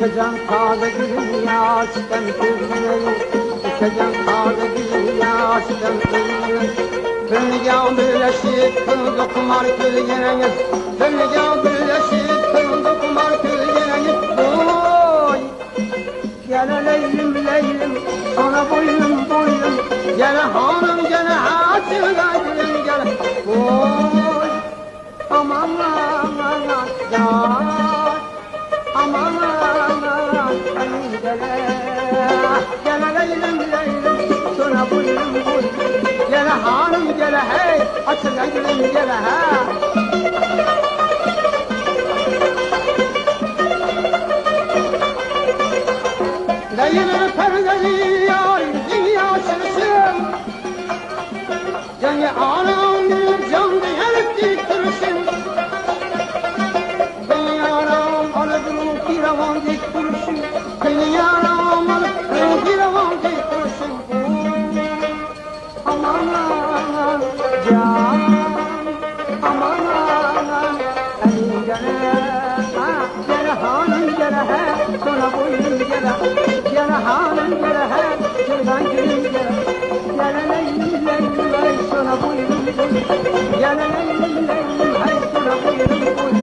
İçeceğim taze gülüm yaştan kızını, İçeceğim taze gülüm yaştan kızını. Dünya birleşip kıldı kumar kılgene, Dünya birleşip kıldı kumar kılgene. Oy! Gel leylim leylim, sana boylum boylum, gel hanım gel hacıga gülüm gel. Oy! Aman aman aman, aman aman gel leylim leylim, sana boylum boylum, gel hanım gel hey, açıga gülüm gel ha. Leylim perdeli yar dünya çırsın, Cengi anam bir can diyerek diktirsin. Beni yaram alıp bir avan diktirsin, Beni yaram alıp bir avan diktirsin. Aman aman can, aman aman elin gele, gele hanım gele he, sonra boyun gele.